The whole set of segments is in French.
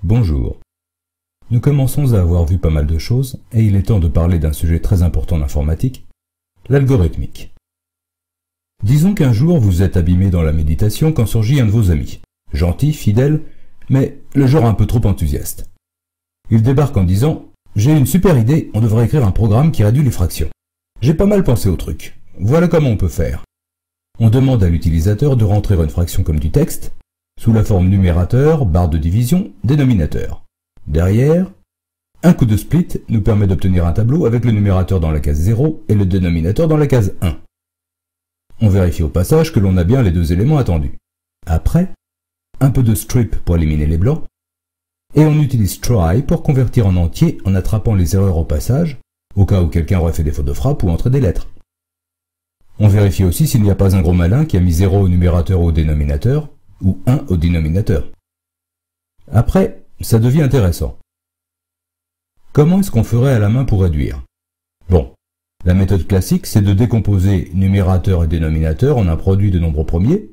Bonjour. Nous commençons à avoir vu pas mal de choses et il est temps de parler d'un sujet très important en informatique, l'algorithmique. Disons qu'un jour vous êtes abîmé dans la méditation quand surgit un de vos amis, gentil, fidèle, mais le genre un peu trop enthousiaste. Il débarque en disant « J'ai une super idée, on devrait écrire un programme qui réduit les fractions. J'ai pas mal pensé au truc. Voilà comment on peut faire. » On demande à l'utilisateur de rentrer une fraction comme du texte, sous la forme numérateur, barre de division, dénominateur. Derrière, un coup de split nous permet d'obtenir un tableau avec le numérateur dans la case 0 et le dénominateur dans la case 1. On vérifie au passage que l'on a bien les deux éléments attendus. Après, un peu de strip pour éliminer les blancs, et on utilise try pour convertir en entier en attrapant les erreurs au passage, au cas où quelqu'un aurait fait des fautes de frappe ou entré des lettres. On vérifie aussi s'il n'y a pas un gros malin qui a mis 0 au numérateur ou au dénominateur, ou 1 au dénominateur. Après, ça devient intéressant. Comment est-ce qu'on ferait à la main pour réduire? Bon, la méthode classique, c'est de décomposer numérateur et dénominateur en un produit de nombres premiers,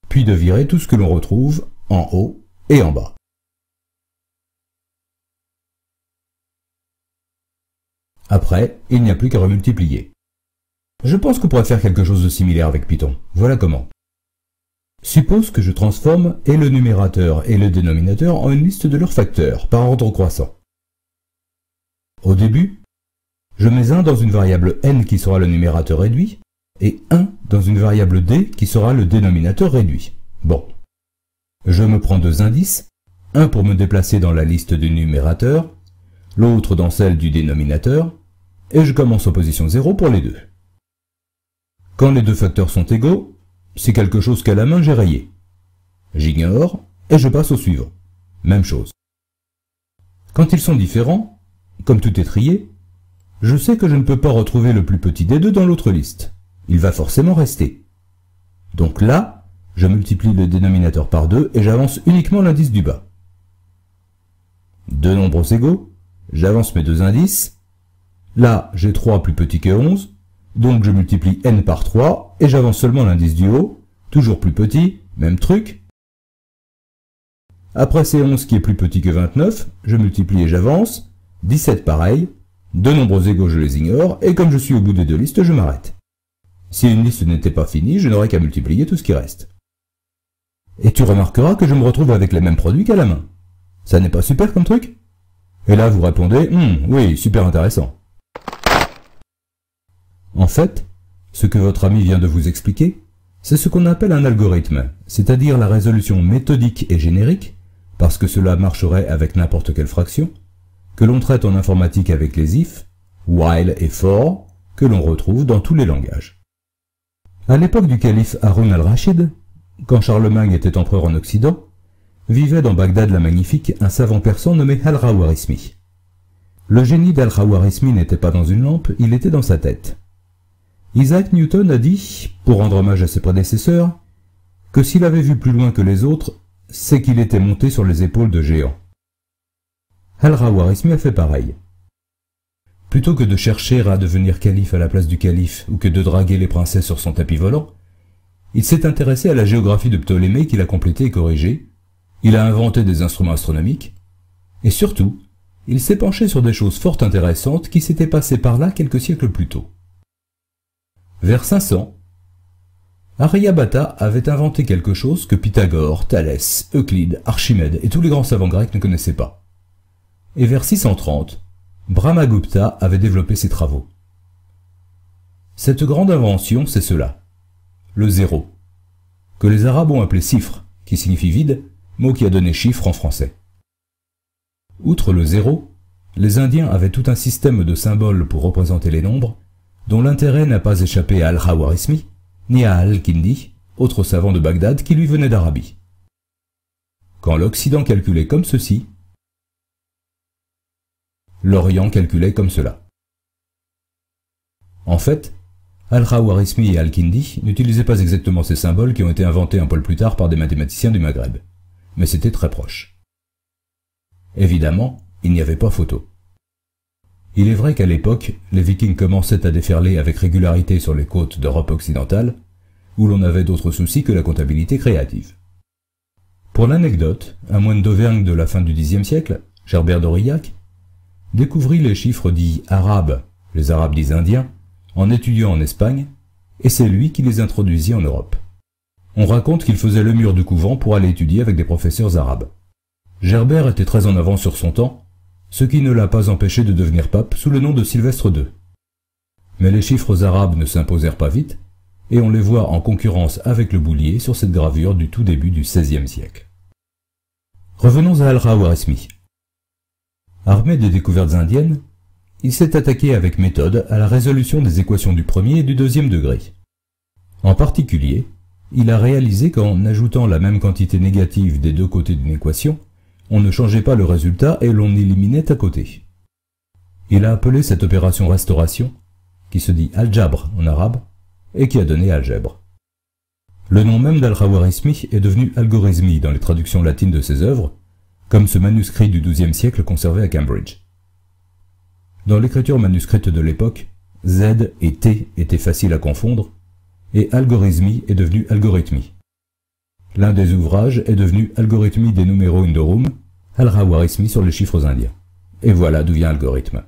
puis de virer tout ce que l'on retrouve en haut et en bas. Après, il n'y a plus qu'à remultiplier. Je pense qu'on pourrait faire quelque chose de similaire avec Python. Voilà comment. Suppose que je transforme et le numérateur et le dénominateur en une liste de leurs facteurs, par ordre croissant. Au début, je mets 1 dans une variable n qui sera le numérateur réduit, et 1 dans une variable d qui sera le dénominateur réduit. Bon. Je me prends deux indices, un pour me déplacer dans la liste du numérateur, l'autre dans celle du dénominateur, et je commence en position 0 pour les deux. Quand les deux facteurs sont égaux, c'est quelque chose qu'à la main j'ai rayé. J'ignore et je passe au suivant. Même chose. Quand ils sont différents, comme tout est trié, je sais que je ne peux pas retrouver le plus petit des deux dans l'autre liste. Il va forcément rester. Donc là, je multiplie le dénominateur par 2 et j'avance uniquement l'indice du bas. Deux nombres égaux, j'avance mes deux indices. Là, j'ai 3 plus petit que 11. Donc je multiplie n par 3 et j'avance seulement l'indice du haut, toujours plus petit, même truc. Après c'est 11 qui est plus petit que 29, je multiplie et j'avance, 17 pareil, deux nombres égaux je les ignore, et comme je suis au bout des deux listes, je m'arrête. Si une liste n'était pas finie, je n'aurais qu'à multiplier tout ce qui reste. Et tu remarqueras que je me retrouve avec les mêmes produits qu'à la main. Ça n'est pas super comme truc? Et là vous répondez, oui, super intéressant. En fait, ce que votre ami vient de vous expliquer, c'est ce qu'on appelle un algorithme, c'est-à-dire la résolution méthodique et générique, parce que cela marcherait avec n'importe quelle fraction, que l'on traite en informatique avec les if, while et for, que l'on retrouve dans tous les langages. À l'époque du calife Haroun al-Rachid, quand Charlemagne était empereur en Occident, vivait dans Bagdad la Magnifique un savant persan nommé Al-Khawarizmi. Le génie d'Al-Khawarizmi n'était pas dans une lampe, il était dans sa tête. Isaac Newton a dit, pour rendre hommage à ses prédécesseurs, que s'il avait vu plus loin que les autres, c'est qu'il était monté sur les épaules de géants. Al-Khawarizmi a fait pareil. Plutôt que de chercher à devenir calife à la place du calife ou que de draguer les princesses sur son tapis volant, il s'est intéressé à la géographie de Ptolémée qu'il a complétée et corrigée, il a inventé des instruments astronomiques, et surtout, il s'est penché sur des choses fort intéressantes qui s'étaient passées par là quelques siècles plus tôt. Vers 500, Aryabhata avait inventé quelque chose que Pythagore, Thalès, Euclide, Archimède et tous les grands savants grecs ne connaissaient pas. Et vers 630, Brahmagupta avait développé ses travaux. Cette grande invention, c'est cela, le zéro, que les Arabes ont appelé cifre, qui signifie vide, mot qui a donné chiffre en français. Outre le zéro, les Indiens avaient tout un système de symboles pour représenter les nombres, dont l'intérêt n'a pas échappé à Al-Khawarizmi, ni à Al-Kindi, autre savant de Bagdad qui lui venait d'Arabie. Quand l'Occident calculait comme ceci, l'Orient calculait comme cela. En fait, Al-Khawarizmi et Al-Kindi n'utilisaient pas exactement ces symboles qui ont été inventés un peu plus tard par des mathématiciens du Maghreb, mais c'était très proche. Évidemment, il n'y avait pas photo. Il est vrai qu'à l'époque, les Vikings commençaient à déferler avec régularité sur les côtes d'Europe occidentale, où l'on avait d'autres soucis que la comptabilité créative. Pour l'anecdote, un moine d'Auvergne de la fin du Xe siècle, Gerbert d'Aurillac, découvrit les chiffres dits arabes, les arabes disent indiens, en étudiant en Espagne, et c'est lui qui les introduisit en Europe. On raconte qu'il faisait le mur du couvent pour aller étudier avec des professeurs arabes. Gerbert était très en avance sur son temps, ce qui ne l'a pas empêché de devenir pape sous le nom de Sylvestre II. Mais les chiffres arabes ne s'imposèrent pas vite, et on les voit en concurrence avec le boulier sur cette gravure du tout début du XVIe siècle. Revenons à Al-Khawarizmi. Armé des découvertes indiennes, il s'est attaqué avec méthode à la résolution des équations du premier et du deuxième degré. En particulier, il a réalisé qu'en ajoutant la même quantité négative des deux côtés d'une équation, on ne changeait pas le résultat et l'on éliminait à côté. Il a appelé cette opération restauration, qui se dit al-jabr en arabe, et qui a donné algèbre. Le nom même d'Al-Khawarizmi est devenu algorithmi dans les traductions latines de ses œuvres, comme ce manuscrit du XIIe siècle conservé à Cambridge. Dans l'écriture manuscrite de l'époque, Z et T étaient faciles à confondre, et algorithmi est devenu algorithmi. L'un des ouvrages est devenu Algorithmi des Numero Indorum, Al-Khawarizmi sur les chiffres indiens. Et voilà d'où vient algorithme.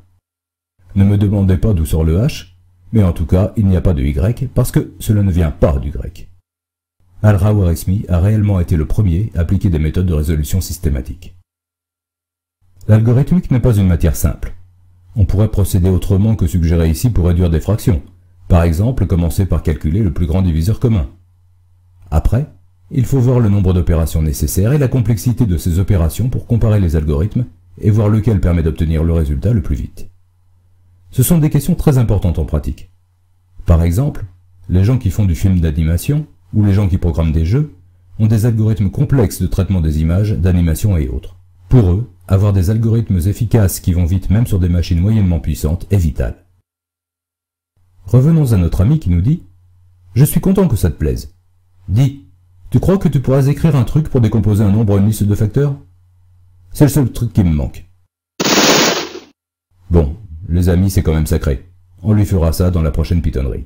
Ne me demandez pas d'où sort le H, mais en tout cas, il n'y a pas de Y, parce que cela ne vient pas du grec. Al-Khawarizmi a réellement été le premier à appliquer des méthodes de résolution systématique. L'algorithmique n'est pas une matière simple. On pourrait procéder autrement que suggéré ici pour réduire des fractions. Par exemple, commencer par calculer le plus grand diviseur commun. Après, il faut voir le nombre d'opérations nécessaires et la complexité de ces opérations pour comparer les algorithmes et voir lequel permet d'obtenir le résultat le plus vite. Ce sont des questions très importantes en pratique. Par exemple, les gens qui font du film d'animation ou les gens qui programment des jeux ont des algorithmes complexes de traitement des images, d'animation et autres. Pour eux, avoir des algorithmes efficaces qui vont vite même sur des machines moyennement puissantes est vital. Revenons à notre ami qui nous dit « Je suis content que ça te plaise. Dis, tu crois que tu pourras écrire un truc pour décomposer un nombre en une liste de facteurs? C'est le seul truc qui me manque. » Bon, les amis, c'est quand même sacré. On lui fera ça dans la prochaine pitonnerie.